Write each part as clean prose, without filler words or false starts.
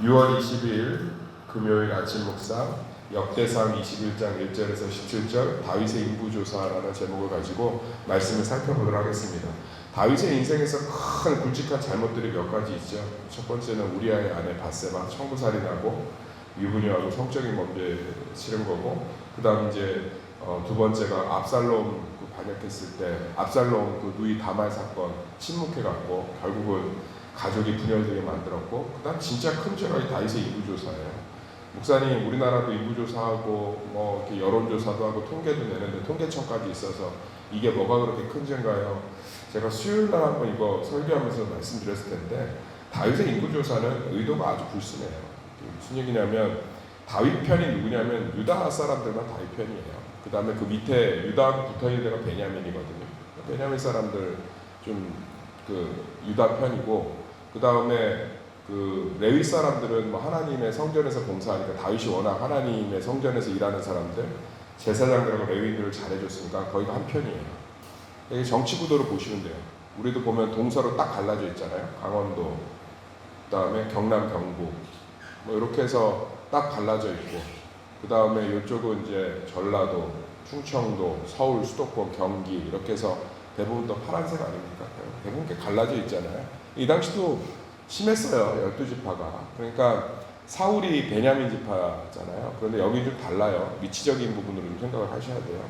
6월 20일 금요일 아침 묵상 역대상 21장 1절에서 17절 다윗의 인구조사라는 제목을 가지고 말씀을 살펴보도록 하겠습니다. 다윗의 인생에서 큰 굵직한 잘못들이 몇 가지 있죠. 첫 번째는 우리아의 아내 바세바 청부살인하고 유부녀하고 성적인 범죄 치른 거고, 그 다음 이제 두 번째가 압살롬 반역했을 때 압살롬 누이 다말 사건 침묵해갖고 결국은 가족이 분열되게 만들었고, 그 다음 진짜 큰 죄가 다윗의 인구조사예요. 목사님, 우리나라도 인구조사하고 뭐 이렇게 여론조사도 하고 통계도 내는데 통계청까지 있어서 이게 뭐가 그렇게 큰 죄인가요? 제가 수요일날 한번 이거 설교하면서 말씀드렸을 텐데, 다윗의 인구조사는 의도가 아주 불순해요. 무슨 얘기냐면 다윗 편이 누구냐면 유다 사람들만 다윗 편이에요. 그 다음에 그 밑에 유다하고 붙어있는 데가 베냐민이거든요. 베냐민 사람들 좀 유다 편이고, 그 다음에 레위 사람들은 뭐 하나님의 성전에서 봉사하니까 다윗이 워낙 하나님의 성전에서 일하는 사람들, 제사장들하고 레위인들을 잘해줬으니까 거의 한 편이에요. 이게 정치 구도로 보시면 돼요. 우리도 보면 동서로 딱 갈라져 있잖아요. 강원도, 그 다음에 경남, 경북, 뭐 이렇게 해서 딱 갈라져 있고, 그 다음에 이쪽은 이제 전라도, 충청도, 서울, 수도권, 경기 이렇게 해서 대부분 또 파란색 아닙니까? 대부분 이렇게 갈라져 있잖아요. 이 당시도 심했어요. 12지파가. 그러니까 사울이 베냐민 지파잖아요. 그런데 여기 좀 달라요. 위치적인 부분으로 좀 생각을 하셔야 돼요.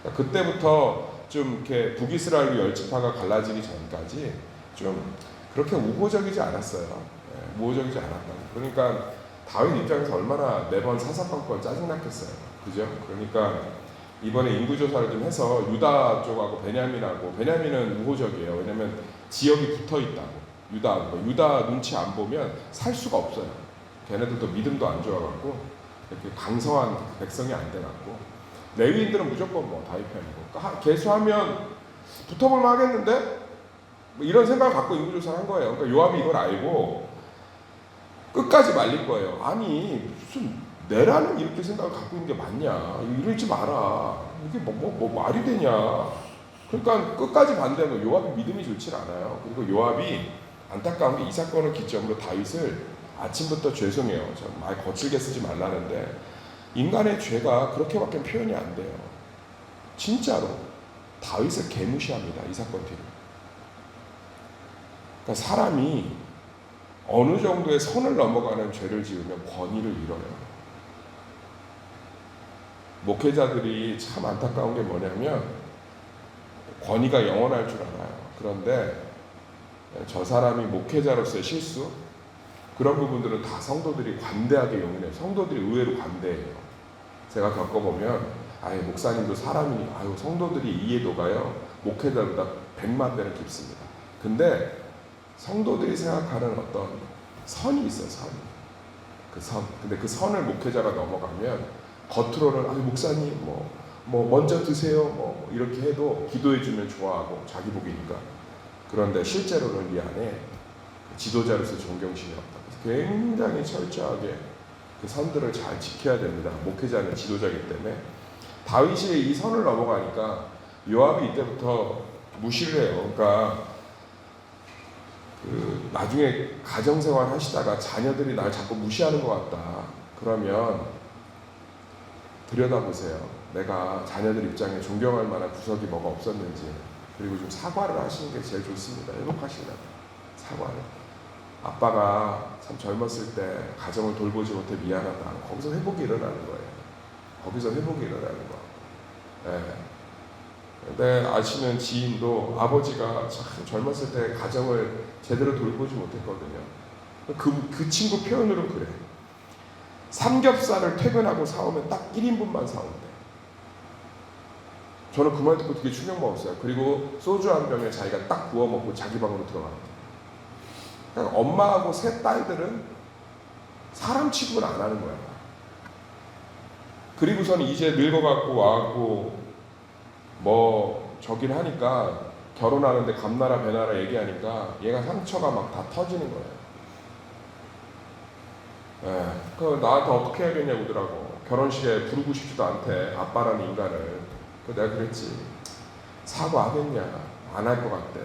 그러니까 그때부터 좀 이렇게 북이스라엘로 10지파가 갈라지기 전까지 좀 그렇게 우호적이지 않았어요. 네, 우호적이지 않았다. 그러니까 다윗 입장에서 얼마나 매번 사사건건 짜증났겠어요. 그죠? 그러니까 이번에 인구조사를 좀 해서 유다 쪽하고 베냐민은 우호적이에요. 왜냐면 지역이 붙어 있다고. 유다 눈치 안 보면 살 수가 없어요. 걔네들도 믿음도 안 좋아갖고 이렇게 강성한 백성이 안 돼갖고, 레위인들은 무조건 뭐 다윗 편이고, 그러니까 개수하면 붙어볼만 하겠는데 뭐 이런 생각을 갖고 인구조사를 한 거예요. 그러니까 요압이 이걸 알고 끝까지 말릴 거예요. 아니 무슨 내라는 이렇게 생각을 갖고 있는 게 맞냐? 이러지 마라. 이게 뭐 말이 되냐? 그러니까 끝까지 반대한 거. 요압이 믿음이 좋지 않아요. 그리고 요압이 안타까운 게 이 사건을 기점으로 다윗을 아침부터 죄송해요. 말 거칠게 쓰지 말라는데 인간의 죄가 그렇게밖에 표현이 안 돼요. 진짜로 다윗을 개무시합니다. 이 사건 뒤로. 그러니까 사람이 어느 정도의 선을 넘어가는 죄를 지으면 권위를 잃어요. 목회자들이 참 안타까운 게 뭐냐면 권위가 영원할 줄 알아요. 그런데 저 사람이 목회자로서의 실수, 그런 부분들은 다 성도들이 관대하게 용인해요. 성도들이 의외로 관대해요. 제가 겪어보면 목사님도 사람이니까 성도들이 이해도가요 목회자보다 100만 배는 깊습니다. 근데 성도들이 생각하는 어떤 선이 있어요. 근데 그 선을 목회자가 넘어가면 겉으로는 목사님 뭐 먼저 드세요 뭐 이렇게 해도 기도해주면 좋아하고 자기 복이니까. 그런데 실제로는 이 안에 지도자로서 존경심이 없다. 굉장히 철저하게 그 선들을 잘 지켜야 됩니다. 목회자는 지도자이기 때문에. 다윗이 이 선을 넘어가니까 요압이 이때부터 무시를 해요. 그러니까 나중에 가정생활 하시다가 자녀들이 날 자꾸 무시하는 것 같다. 그러면 들여다보세요. 내가 자녀들 입장에 존경할 만한 구석이 뭐가 없었는지. 그리고 좀 사과를 하시는 게 제일 좋습니다. 회복하시려면 사과를. 아빠가 참 젊었을 때 가정을 돌보지 못해 미안하다. 거기서 회복이 일어나는 거예요. 거기서 회복이 일어나는 거. 근데 아시는 지인도 아버지가 참 젊었을 때 가정을 제대로 돌보지 못했거든요. 그 친구 표현으로 그래. 삼겹살을 퇴근하고 사오면 딱 1인분만 사온대. 저는 그 말 듣고 되게 충격 먹었어요. 그리고 소주 한 병에 자기가 딱 부어 먹고 자기 방으로 들어가는 거예요. 그러니까 엄마하고 세 딸들은 사람 취급을 안 하는 거야. 그리고서는 이제 늙어갖고 와갖고 뭐 저길 하니까 결혼하는데 감나라 배나라 얘기하니까 얘가 상처가 막 다 터지는 거예요. 그 나한테 어떻게 해야겠냐고 그러더라고. 결혼식에 부르고 싶지도 않대. 아빠라는 인간을. 내가 그랬지. 사과하겠냐? 안 할 것 같대.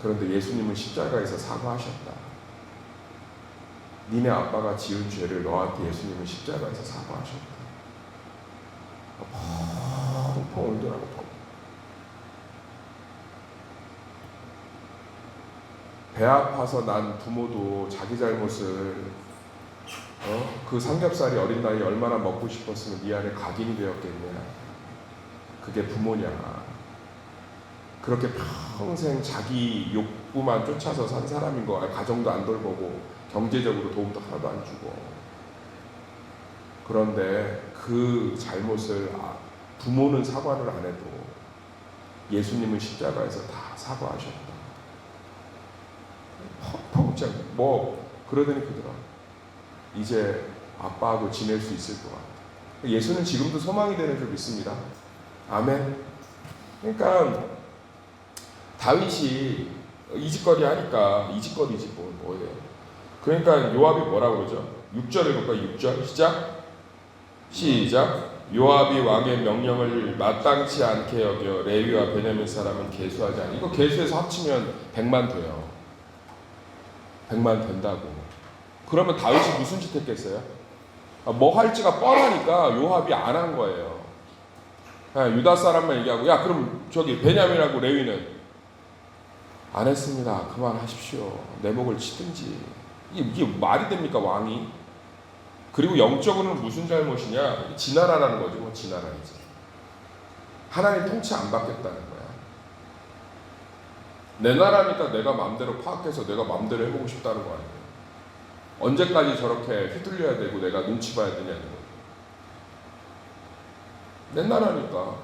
그런데 예수님은 십자가에서 사과하셨다. 니네 아빠가 지은 죄를 너한테 예수님은 십자가에서 사과하셨다. 펑펑 울더라고. 배 아파서 난 부모도 자기 잘못을 그 삼겹살이 어린 나이에 얼마나 먹고 싶었으면 네 안에 각인이 되었겠냐. 그게 부모냐. 그렇게 평생 자기 욕구만 쫓아서 산 사람인 거야. 가정도 안 돌보고 경제적으로 도움도 하나도 안 주고. 그런데 그 잘못을 부모는 사과를 안 해도 예수님은 십자가에서 다 사과하셨다. 펑펑 뭐 그러더니 그더라. 이제 아빠하고 지낼 수 있을 것 같아. 예수는 지금도 소망이 되는 줄 믿습니다. 아멘. 그러니까 다윗이 이직거리 하니까 이직거리지 뭐예요. 그러니까 요압이 뭐라고 그러죠? 6절 읽을까요? 6절 시작. 요압이 왕의 명령을 마땅치 않게 여겨 레위와 베냐민 사람은 계수하지 않니. 이거 계수해서 합치면 100만 돼요. 100만 된다고. 그러면 다윗이 무슨 짓 했겠어요? 뭐 할지가 뻔하니까 요압이 안 한 거예요. 유다 사람만 얘기하고, 야 그럼 저기 베냐민하고 레위는 안 했습니다. 그만하십시오. 내 목을 치든지. 이게 말이 됩니까, 왕이? 그리고 영적으로는 무슨 잘못이냐? 지나라라는 거죠. 뭐 지나라이지. 하나님 통치 안 받겠다는 거야. 내 나라니까 내가 마음대로 파악해서 내가 마음대로 해보고 싶다는 거 아니에요. 언제까지 저렇게 휘둘려야 되고 내가 눈치 봐야 되냐는 거예요. 내 나라니까.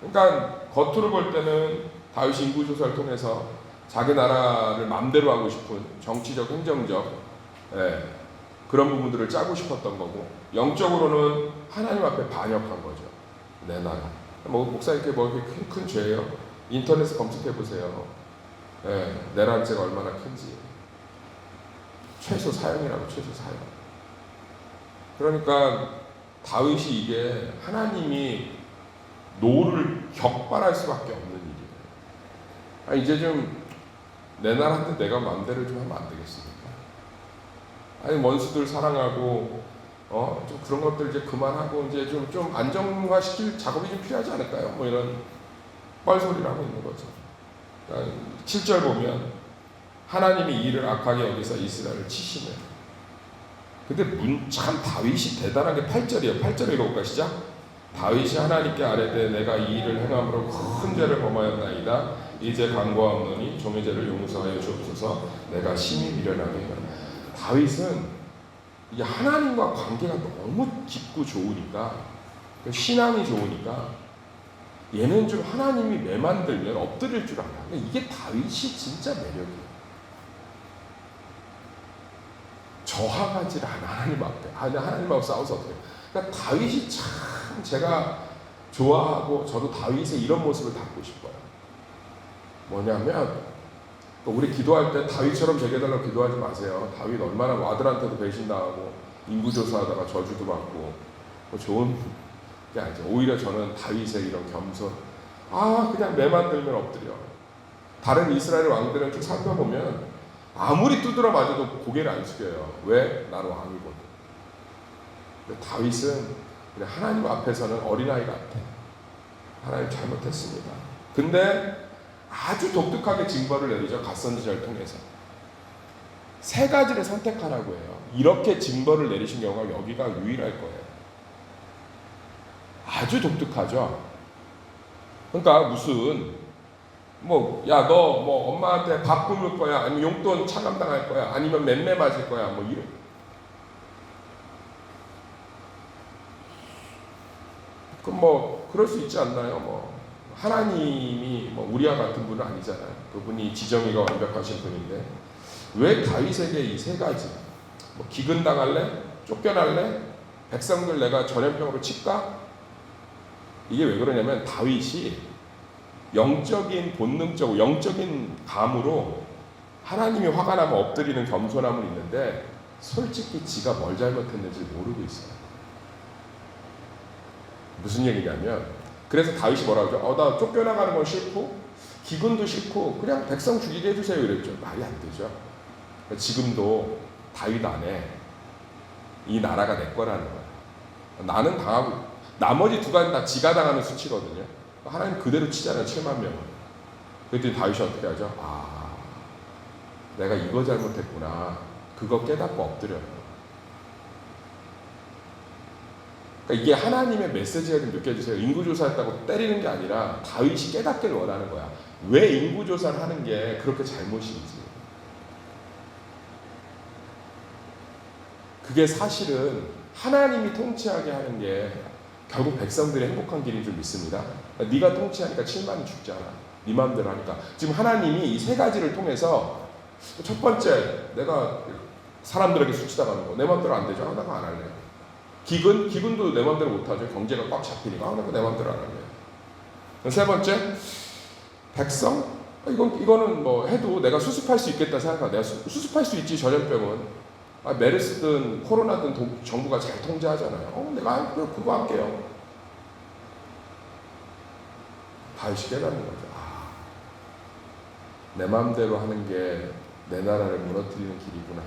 그러니까 겉으로 볼 때는 다윗이 인구조사를 통해서 자기 나라를 마음대로 하고 싶은 정치적, 행정적 그런 부분들을 짜고 싶었던 거고, 영적으로는 하나님 앞에 반역한 거죠. 내 나라. 뭐 목사님께 뭐 이렇게 큰 죄예요. 인터넷에 검색해 보세요. 내란죄가 얼마나 큰지. 최소 사형이라고, 최소 사형. 그러니까 다윗이 이게 하나님이 노를 격발할 수밖에 없는 일이에요. 이제 좀 내 나라인데 내가 마음대로 좀 하면 안 되겠습니까? 아니 원수들 사랑하고 좀 그런 것들 이제 그만하고 이제 좀 안정화시킬 작업이 좀 필요하지 않을까요? 뭐 이런 뻘소리를 하고 있는 거죠. 그러니까 7절 보면 하나님이 이를 악하게 여기서 이스라엘을 치시네. 근데 참 다윗이 대단한 게 8절이에요. 8절 읽어볼까 시작. 다윗이 하나님께 아뢰되 내가 이 일을 행함으로 큰 죄를 범하였나이다. 이제 간구하오노니 종의 죄를 용서하여 주옵소서. 내가 심히 미련하게 하노라. 다윗은 이게 하나님과 관계가 너무 깊고 좋으니까, 신앙이 좋으니까 얘는 좀 하나님이 매 만들면 엎드릴 줄 알아. 이게 다윗이 진짜 매력이에요. 저항하지를 않아. 하나님 앞에. 하나님하고 싸워서 어떻게. 그러니까 다윗이 참 제가 좋아하고, 저도 다윗의 이런 모습을 닮고 싶어요. 뭐냐면 우리 기도할 때 다윗처럼 되게 해달라고 기도하지 마세요. 다윗 얼마나 아들한테도 배신당하고 인구조사하다가 저주도 받고 뭐 좋은 게 아니죠. 오히려 저는 다윗의 이런 겸손, 그냥 매만 들면 엎드려. 다른 이스라엘 왕들은 쭉 살펴보면 아무리 두드려 맞아도 고개를 안 숙여요. 왜? 나는 왕이거든. 근데 다윗은 그냥 하나님 앞에서는 어린아이 같아. 하나님 잘못했습니다. 근데 아주 독특하게 징벌을 내리죠. 갓선지자를 통해서. 3가지를 선택하라고 해요. 이렇게 징벌을 내리신 경우가 여기가 유일할 거예요. 아주 독특하죠. 그러니까 무슨 야 너 뭐 엄마한테 밥 굶을 거야, 아니면 용돈 차감당할 거야, 아니면 맴매 맞을 거야, 뭐 이래. 그럼 뭐 그럴 수 있지 않나요? 하나님이 우리와 같은 분은 아니잖아요. 그분이 지정의가 완벽하신 분인데 왜 다윗에게 이 3가지? 기근당할래? 쫓겨날래? 백성들 내가 전염병으로 칠까? 이게 왜 그러냐면 다윗이 영적인 본능적으로, 영적인 감으로 하나님이 화가 나면 엎드리는 겸손함은 있는데 솔직히 지가 뭘 잘못했는지 모르고 있어요. 무슨 얘기냐면, 그래서 다윗이 뭐라고 하죠? 나 쫓겨나가는 건 싫고 기근도 싫고 그냥 백성 죽이게 해주세요 이랬죠. 말이 안 되죠. 지금도 다윗 안에 이 나라가 내 거라는 거야. 나는 당하고 나머지 두 가지 다 지가 당하는 수치거든요. 하나님 그대로 치잖아요. 7만 명을. 그랬더니 다윗이 어떻게 하죠? 내가 이거 잘못했구나. 그거 깨닫고 엎드려요. 그러니까 이게 하나님의 메시지가 좀 느껴지세요. 인구조사했다고 때리는 게 아니라 다윗이 깨닫기를 원하는 거야. 왜 인구조사를 하는 게 그렇게 잘못인지. 그게 사실은 하나님이 통치하게 하는 게 결국 백성들의 행복한 길인 줄 믿습니다. 네가 통치하니까 7만이 죽잖아. 네 마음대로 하니까. 지금 하나님이 이 세 가지를 통해서 첫 번째, 내가 사람들에게 수치당하는 거 내 마음대로 안 되죠. 내가 안 할래. 기근도 내 마음대로 못하죠. 경제가 꽉 잡히니까 내가 내 마음대로 안 할래. 세 번째, 백성? 이거는 뭐 해도 내가 수습할 수 있겠다 생각하. 내가 수습할 수 있지. 전염병은 메르스든 코로나든 정부가 잘 통제하잖아요. 내가 그거 할게요. 다윗이 깨닫는 거죠. 내 마음대로 하는 게 내 나라를 무너뜨리는 길이구나.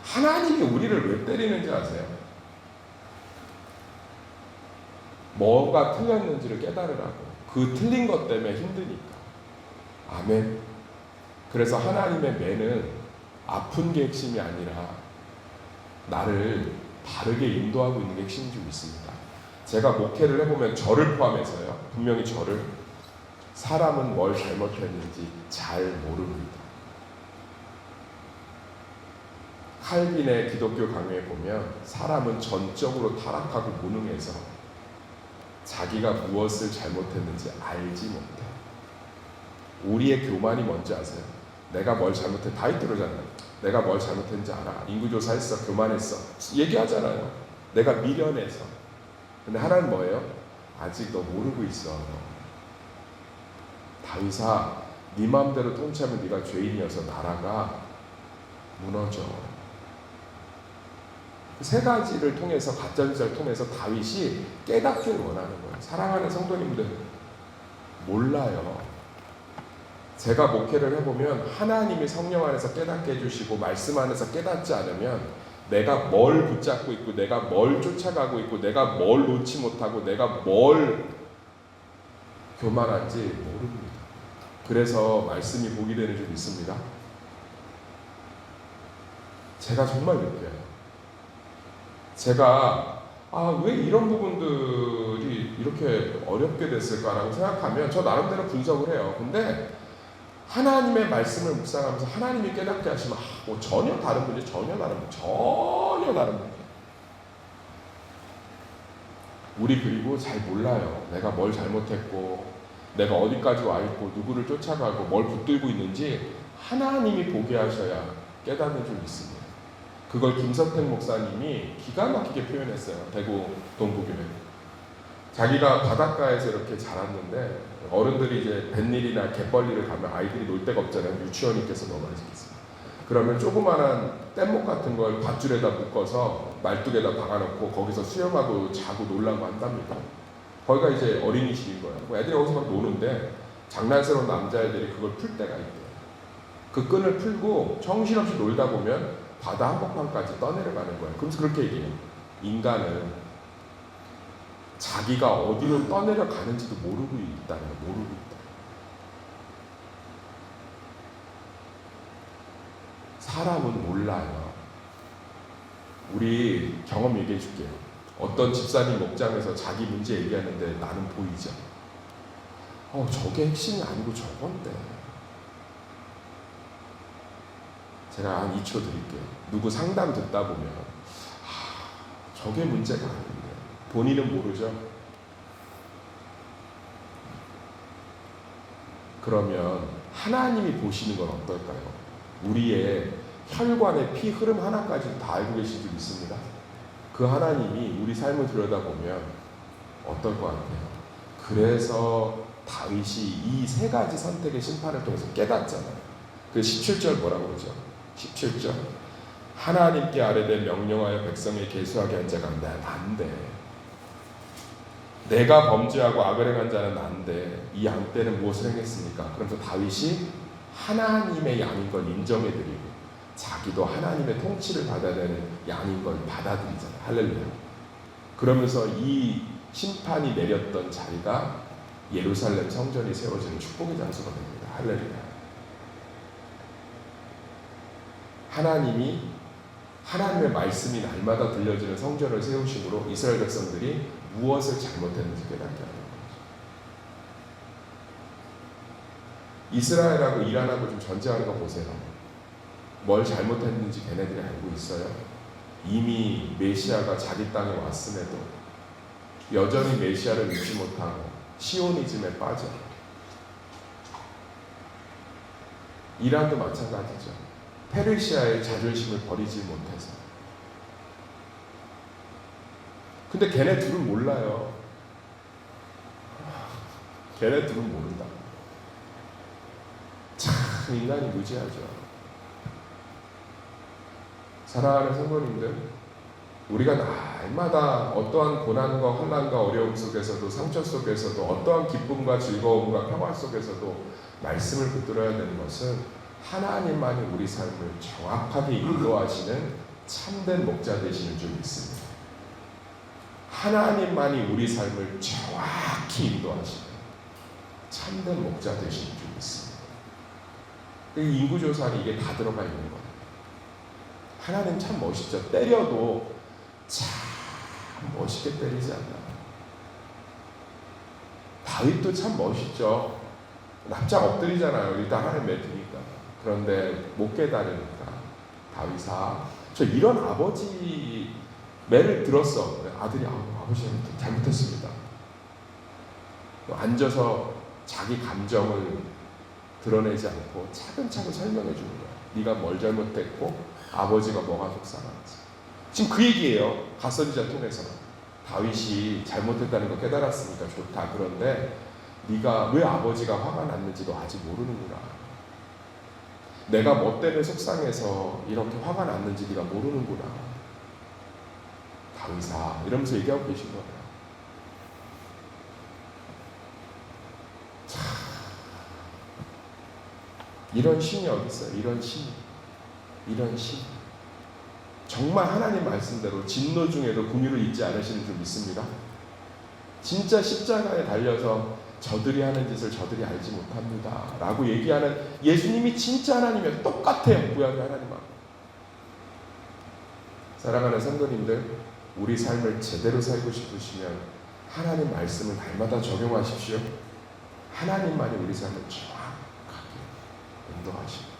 하나님이 우리를 왜 때리는지 아세요? 뭐가 틀렸는지를 깨달으라고. 그 틀린 것 때문에 힘드니까. 아멘. 그래서 하나님의 매는 아픈 게 핵심이 아니라 나를 바르게 인도하고 있는 게 핵심인 줄 믿습니다. 제가 목회를 해보면 저를 포함해서요. 분명히 저를 사람은 뭘 잘못했는지 잘 모릅니다. 칼빈의 기독교 강요에 보면 사람은 전적으로 타락하고 무능해서 자기가 무엇을 잘못했는지 알지 못해. 우리의 교만이 뭔지 아세요? 내가 뭘 잘못해. 다윗 그러잖아요. 내가 뭘 잘못했는지 알아. 인구조사했어. 교만했어. 얘기하잖아요. 내가 미련해서. 근데 하나는 뭐예요? 아직 너 모르고 있어. 다윗아, 네 마음대로 통치하면 네가 죄인이어서 나라가 무너져. 세 가지를 통해서, 가짜뉴스를 통해서 다윗이 깨닫기를 원하는 거예요. 사랑하는 성도님들, 몰라요. 제가 목회를 해보면 하나님이 성령 안에서 깨닫게 해주시고 말씀 안에서 깨닫지 않으면 내가 뭘 붙잡고 있고 내가 뭘 쫓아가고 있고 내가 뭘 놓지 못하고 내가 뭘 교만한지 모릅니다. 그래서 말씀이 복이 되는 줄 믿습니다. 제가 정말 느껴요. 제가 왜 이런 부분들이 이렇게 어렵게 됐을까라고 생각하면 저 나름대로 분석을 해요. 근데 하나님의 말씀을 묵상하면서 하나님이 깨닫게 하시면 전혀 다른 분이 전혀 다른 분이 우리 그리고 잘 몰라요. 내가 뭘 잘못했고 내가 어디까지 와 있고 누구를 쫓아가고 뭘 붙들고 있는지 하나님이 보게 하셔야 깨닫는 줄 믿습니다. 그걸 김선택 목사님이 기가 막히게 표현했어요. 대구 동부교회. 자기가 바닷가에서 이렇게 자랐는데 어른들이 이제 뱃일이나 갯벌일을 가면 아이들이 놀 데가 없잖아요. 유치원님께서 너무 많이 시켰어요. 그러면 조그마한 뗏목 같은 걸 밧줄에다 묶어서 말뚝에다 박아놓고 거기서 수영하고 자고 놀라고 한답니다. 거기가 이제 어린이집인 거예요. 애들이 거기서 막 노는데 장난스러운 남자애들이 그걸 풀 때가 있대요. 그 끈을 풀고 정신없이 놀다 보면 바다 한복판까지 떠내려가는 거예요. 그래서 그렇게 얘기해요. 인간은 자기가 어디로 떠내려가는지도 모르고 있다는 거예요. 모르고 있다. 사람은 몰라요. 우리 경험 얘기해 줄게요. 어떤 집사님 목장에서 자기 문제 얘기하는데 나는 보이죠. 저게 핵심이 아니고 저건데. 제가 한 2초 드릴게요. 누구 상담 듣다 보면 저게 문제가 아닌데 본인은 모르죠. 그러면 하나님이 보시는 건 어떨까요? 우리의 혈관의 피 흐름 하나까지 다 알고 계신 줄 믿습니다. 그 하나님이 우리 삶을 들여다보면 어떨 것 같아요? 그래서 다윗이 이 세 가지 선택의 심판을 통해서 깨닫잖아요. 그 17절 뭐라고 그러죠? 17절 하나님께 아뢰되 명령하여 백성에 계수하게 한 자가 난데 내가 범죄하고 악을 행한 자는 난데 이 양떼는 무엇을 행했습니까? 그러면서 다윗이 하나님의 양인 걸 인정해드리고 자기도 하나님의 통치를 받아야 되는 양인 걸 받아들이잖아요. 할렐루야. 그러면서 이 심판이 내렸던 자리가 예루살렘 성전이 세워지는 축복의 장소가 됩니다. 할렐루야. 하나님의 말씀이 날마다 들려지는 성전을 세우심으로 이스라엘 백성들이 무엇을 잘못했는지 깨닫게 하는 거죠. 이스라엘하고 이란하고 좀 전쟁하는 거 보세요. 뭘 잘못했는지 걔네들이 알고 있어요. 이미 메시아가 자기 땅에 왔음에도 여전히 메시아를 믿지 못하고 시오니즘에 빠져. 이란도 마찬가지죠. 페르시아의 자존심을 버리지 못해서. 근데 걔네 둘은 몰라요. 걔네 둘은 모른다. 참 인간이 무지하죠. 사랑하는 성도님들, 우리가 날마다 어떠한 고난과 환난과 어려움 속에서도 상처 속에서도 어떠한 기쁨과 즐거움과 평화 속에서도 말씀을 붙들어야 되는 것은 하나님만이 우리 삶을 정확하게 인도하시는 참된 목자 되시는 줄 믿습니다. 하나님만이 우리 삶을 정확히 인도하시는 참된 목자 되시는 줄 믿습니다. 이 인구조사는 이게 다 들어가 있는 거예요. 하나님 참 멋있죠. 때려도 참 멋있게 때리지 않나. 다윗도 참 멋있죠. 납작 엎드리잖아요. 일단 하나님 맺으니까. 그런데 못 깨달으니까 다윗아, 저 이런 아버지 매를 들었어. 아들이 아버지 잘못했습니다. 앉아서 자기 감정을 드러내지 않고 차근차근 설명해 주는 거야. 네가 뭘 잘못했고 아버지가 뭐가 속상한지. 지금 그 얘기예요. 갓선지자 통해서 다윗이 잘못했다는 거 깨달았으니까 좋다. 그런데 네가 왜 아버지가 화가 났는지 너 아직 모르는구나. 내가 뭐 때문에 속상해서 이렇게 화가 났는지 네가 모르는구나. 다윗아, 이러면서 얘기하고 계신 거예요. 참, 이런 신이 어디 있어요? 이런 신. 정말 하나님 말씀대로 진노 중에도 긍휼을 잊지 않으시는 줄 믿습니다. 진짜 십자가에 달려서 저들이 하는 짓을 저들이 알지 못합니다 라고 얘기하는 예수님이 진짜 하나님이에요. 똑같아요. 구약의 하나님하고. 사랑하는 성도님들, 우리 삶을 제대로 살고 싶으시면 하나님 말씀을 날마다 적용하십시오. 하나님만이 우리 삶을 정확하게 인도하십니다.